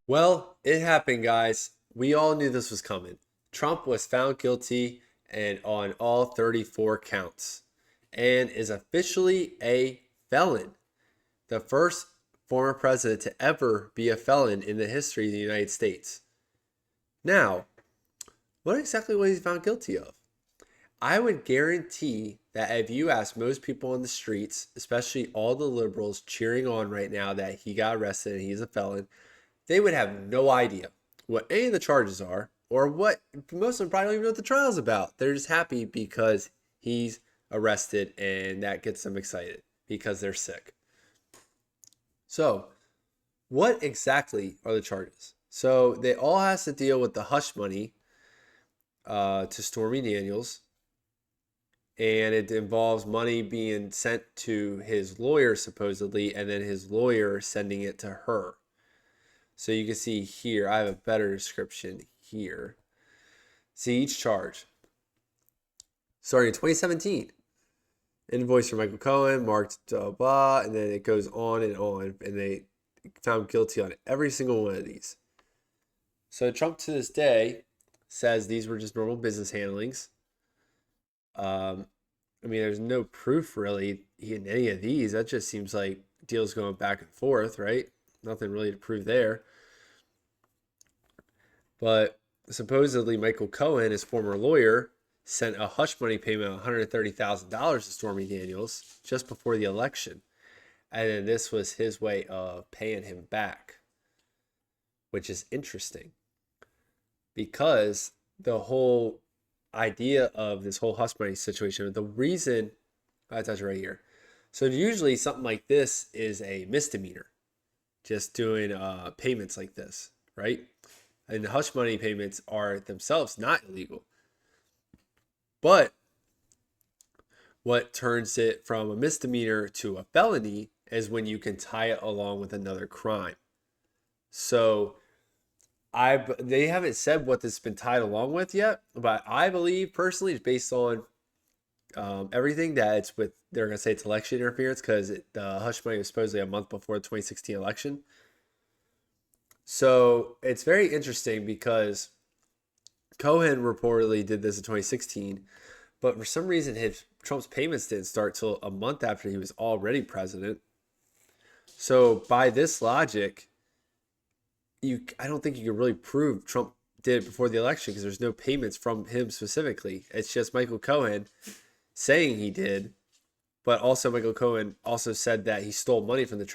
Well, it happened, guys. We all knew this was coming. Trump was found guilty and on all 34 counts and is officially a felon. The first former president to ever be a felon in the history of the United States. Now, what exactly was he found guilty of? I would guarantee that if you ask most people on the streets, especially all the liberals cheering on right now that he got arrested and he's a felon, they would have no idea what any of the charges are or what most of them probably don't even know what the trial's about. They're just happy because he's arrested and that gets them excited because they're sick. So, what exactly are the charges? So, they all has to deal with the hush money to Stormy Daniels, and it involves money being sent to his lawyer supposedly, and then his lawyer sending it to her. So you can see here, I have a better description here. See each charge. Starting in 2017, invoice from Michael Cohen, marked blah, and then it goes on, and they found guilty on every single one of these. So Trump to this day says these were just normal business handlings. I mean, there's no proof really in any of these. That just seems like deals going back and forth, right? Nothing really to prove there. But supposedly Michael Cohen, his former lawyer, sent a hush money payment of $130,000 to Stormy Daniels just before the election. And then this was his way of paying him back, which is interesting because the whole idea of this whole hush money situation, the reason, I touch it right here. So usually something like this is a misdemeanor, just doing payments like this, right? And the hush money payments are themselves not illegal. But what turns it from a misdemeanor to a felony is when you can tie it along with another crime. So they haven't said what this has been tied along with yet, but I believe personally, based on everything, that it's with, they're going to say it's election interference because the hush money was supposedly a month before the 2016 election. So it's very interesting because Cohen reportedly did this in 2016, but for some reason Trump's payments didn't start till a month after he was already president. So by this logic, I don't think you can really prove Trump did it before the election because there's no payments from him specifically. It's just Michael Cohen saying he did, but also Michael Cohen also said that he stole money from the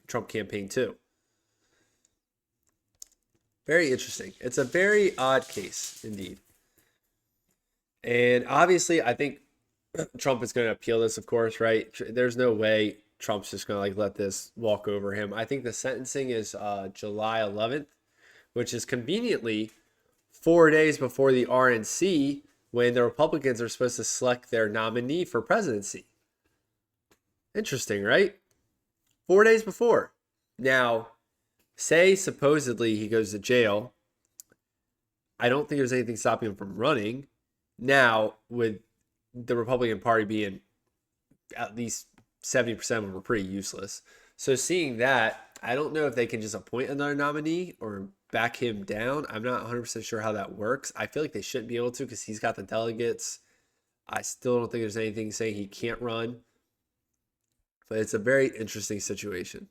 Trump campaign too. Very interesting. It's a very odd case indeed. And obviously, I think Trump is going to appeal this, of course, right? There's no way Trump's just going to like let this walk over him. I think the sentencing is July 11th, which is conveniently 4 days before the RNC when the Republicans are supposed to select their nominee for presidency. Interesting, right? 4 days before. Now, say supposedly he goes to jail. I don't think there's anything stopping him from running. Now, with the Republican Party being at least 70% of them are pretty useless. So seeing that, I don't know if they can just appoint another nominee or back him down. I'm not 100% sure how that works. I feel like they shouldn't be able to because he's got the delegates. I still don't think there's anything saying he can't run. But it's a very interesting situation,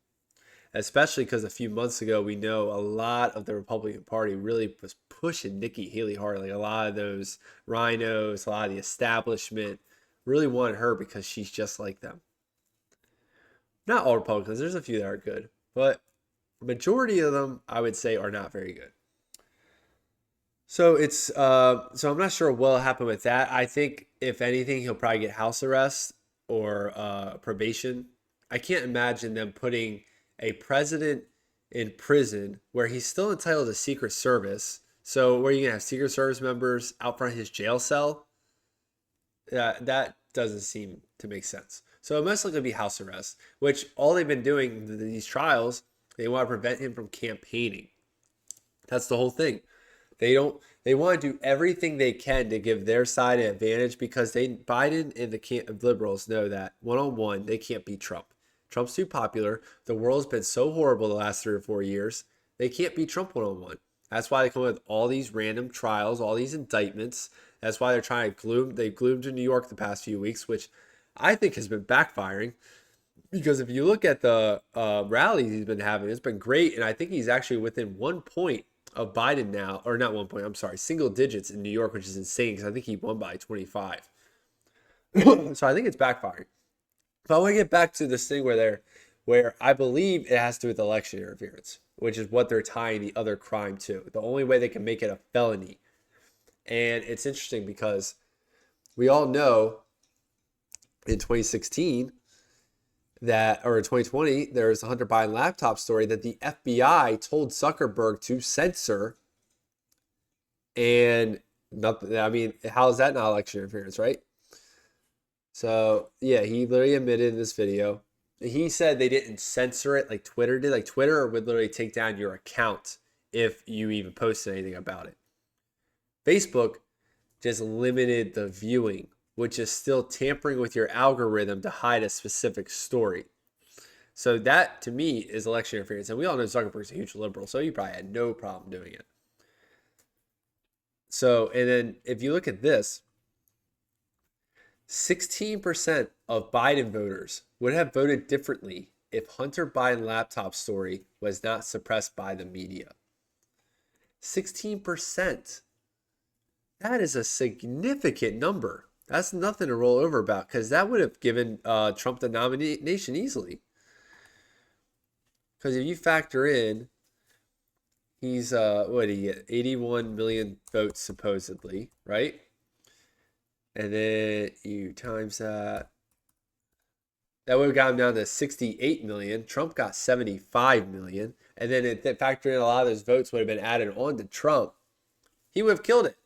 especially because a few months ago, we know a lot of the Republican Party really was pushing Nikki Haley hard. Like a lot of those rhinos, a lot of the establishment really wanted her because she's just like them. Not all Republicans, there's a few that are good, but the majority of them, I would say, are not very good. So I'm not sure what'll happen with that. I think if anything, he'll probably get house arrest or probation. I can't imagine them putting a president in prison where he's still entitled to Secret Service. So where you can have Secret Service members out front of his jail cell, that doesn't seem to make sense. So it most likely be house arrest, which all they've been doing in these trials, they want to prevent him from campaigning. That's the whole thing. They want to do everything they can to give their side an advantage because Biden and the liberals know that one-on-one they can't beat Trump. Trump's too popular. The world's been so horrible the last 3 or 4 years. They can't beat Trump one-on-one. That's why they come with all these random trials, all these indictments. That's why they're trying to gloom. They've gloomed in New York the past few weeks, which I think has been backfiring. Because if you look at the rallies he's been having, it's been great. And I think he's actually within 1 point of Biden now, or not 1 point, I'm sorry, single digits in New York, which is insane because I think he won by 25. So I think it's backfiring. But I want to get back to this thing where I believe it has to do with election interference, which is what they're tying the other crime to. The only way they can make it a felony. And it's interesting because we all know in 2016 or in 2020, there's a Hunter Biden laptop story that the FBI told Zuckerberg to censor. And nothing, I mean, how is that not election interference, right? So yeah, he literally admitted in this video. He said they didn't censor it like Twitter did. Like Twitter would literally take down your account if you even posted anything about it. Facebook just limited the viewing, which is still tampering with your algorithm to hide a specific story. So that, to me, is election interference. And we all know Zuckerberg's a huge liberal, so he probably had no problem doing it. So, and then if you look at this, 16% of Biden voters would have voted differently if Hunter Biden laptop story was not suppressed by the media. 16%. That is a significant number. That's nothing to roll over about because that would have given Trump the nomination easily. Because if you factor in, he's, what did he get? 81 million votes supposedly, right? And then you times that. That would have got him down to 68 million. Trump got 75 million. And then it factor in a lot of those votes would have been added on to Trump. He would have killed it.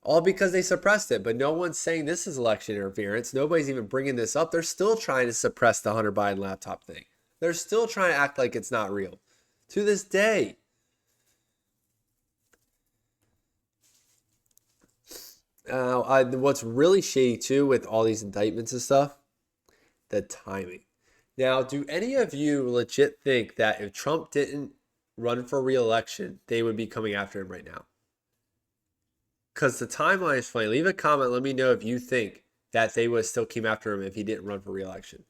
All because they suppressed it. But no one's saying this is election interference. Nobody's even bringing this up. They're still trying to suppress the Hunter Biden laptop thing. They're still trying to act like it's not real. To this day. What's really shady too with all these indictments and stuff, the timing. Now, do any of you legit think that if Trump didn't run for re-election, they would be coming after him right now? Because the timeline is funny. Leave a comment. Let me know if you think that they would still came after him if he didn't run for re-election.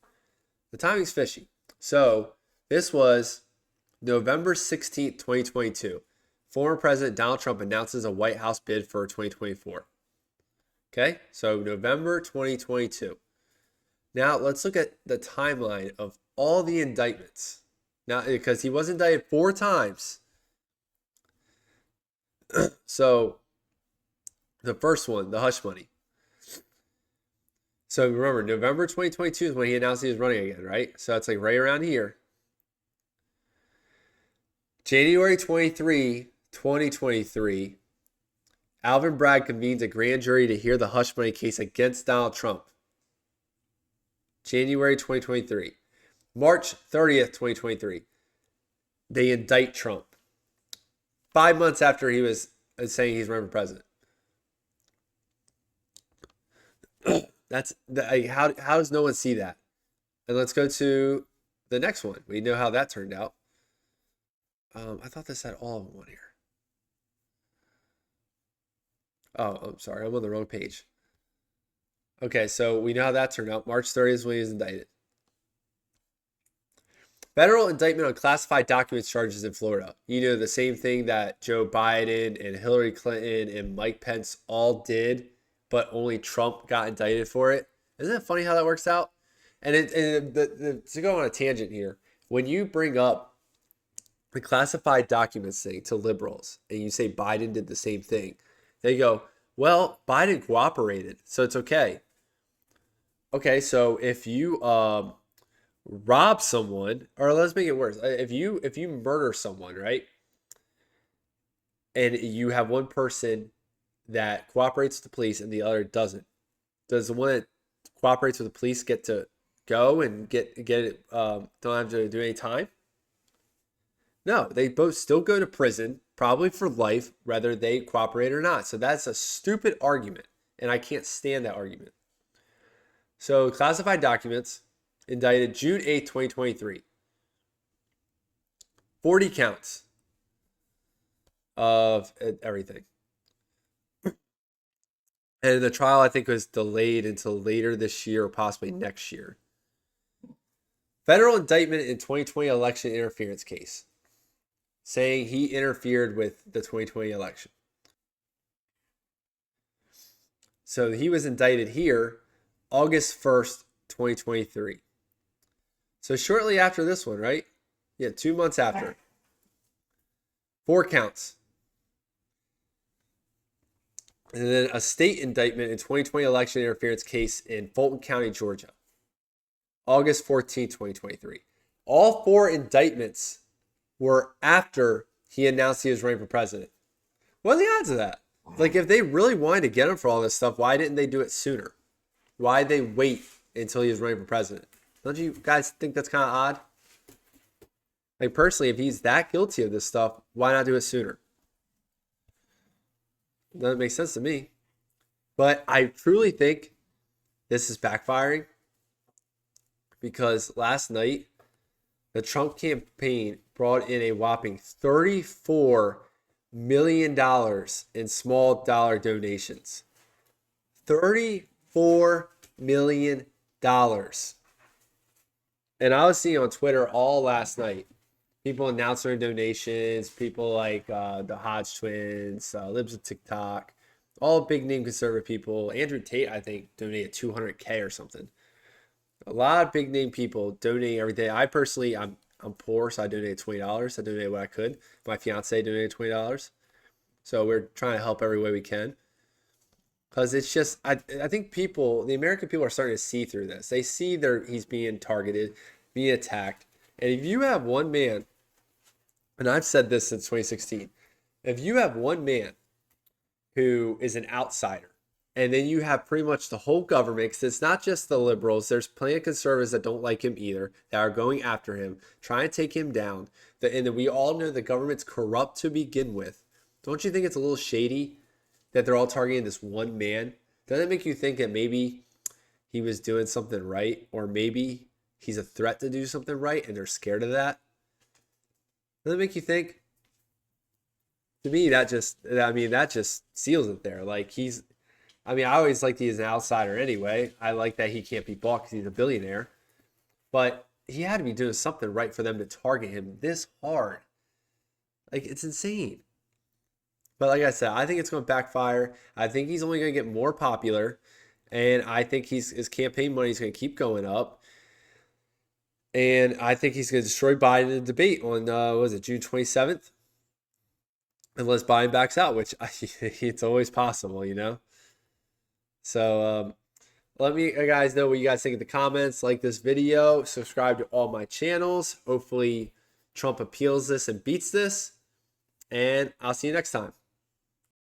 The timing's fishy. So this was November 16th, 2022. Former President Donald Trump announces a White House bid for 2024. Okay, so November 2022. Now let's look at the timeline of all the indictments. Now, because he was indicted 4 times. So the first one, the hush money. So remember, November 2022 is when he announced he was running again, right? So it's like right around here. January 23, 2023. Alvin Bragg convenes a grand jury to hear the hush money case against Donald Trump. January 2023. March 30th, 2023. They indict Trump. 5 months after he was saying he's running for president. How does no one see that? And let's go to the next one. We know how that turned out. I thought this had all of them on here. Oh, I'm sorry. I'm on the wrong page. Okay, so we know how that turned out. March 30th is when he was indicted. Federal indictment on classified documents charges in Florida. You know, the same thing that Joe Biden and Hillary Clinton and Mike Pence all did, but only Trump got indicted for it. Isn't it funny how that works out? And to go on a tangent here, when you bring up the classified documents thing to liberals and you say Biden did the same thing, they go, well, Biden cooperated, so it's okay. Okay, so if you rob someone, or let's make it worse, if you murder someone, right, and you have one person that cooperates with the police and the other doesn't, does the one that cooperates with the police get to go and get it? Don't have to do any time? No, they both still go to prison, probably for life, whether they cooperate or not. So that's a stupid argument, and I can't stand that argument. So classified documents indicted June 8th, 2023. 40 counts of everything. And the trial, I think, was delayed until later this year or possibly next year. Federal indictment in 2020 election interference case, saying he interfered with the 2020 election. So he was indicted here August 1st, 2023. So shortly after this one, right? Yeah, 2 months after. 4 counts. And then a state indictment in 2020 election interference case in Fulton County, Georgia. August 14, 2023. All 4 indictments were after he announced he was running for president. What are the odds of that? Like, if they really wanted to get him for all this stuff, why didn't they do it sooner? Why did they wait until he was running for president? Don't you guys think that's kind of odd? Like, personally, if he's that guilty of this stuff, why not do it sooner? Doesn't make sense to me. But I truly think this is backfiring, because last night the Trump campaign brought in a whopping $34 million in small dollar donations. $34 million. And I was seeing on Twitter all last night, people announcing their donations, people like the Hodge twins, Libs of TikTok, all big name conservative people. Andrew Tate, I think, donated $200K or something. A lot of big name people donating every day. I personally, I'm poor, so I donated $20. I donated what I could. My fiance donated $20. So we're trying to help every way we can. Because it's just, I think people, the American people are starting to see through this. They see he's being targeted, being attacked. And if you have one man, and I've said this since 2016, if you have one man who is an outsider, and then you have pretty much the whole government, because it's not just the liberals, there's plenty of conservatives that don't like him either, that are going after him, trying to take him down. And then we all know the government's corrupt to begin with. Don't you think it's a little shady that they're all targeting this one man? Doesn't it make you think that maybe he was doing something right, or maybe he's a threat to do something right and they're scared of that? Doesn't it make you think? To me, that just seals it there. Like, I always liked he's an outsider anyway. I like that he can't be bought because he's a billionaire. But he had to be doing something right for them to target him this hard. Like, it's insane. But like I said, I think it's going to backfire. I think he's only going to get more popular. And I think his campaign money is going to keep going up. And I think he's going to destroy Biden in the debate on, June 27th? Unless Biden backs out, which it's always possible, you know? So let me guys know what you guys think in the comments. Like this video, subscribe to all my channels. Hopefully Trump appeals this and beats this. And I'll see you next time.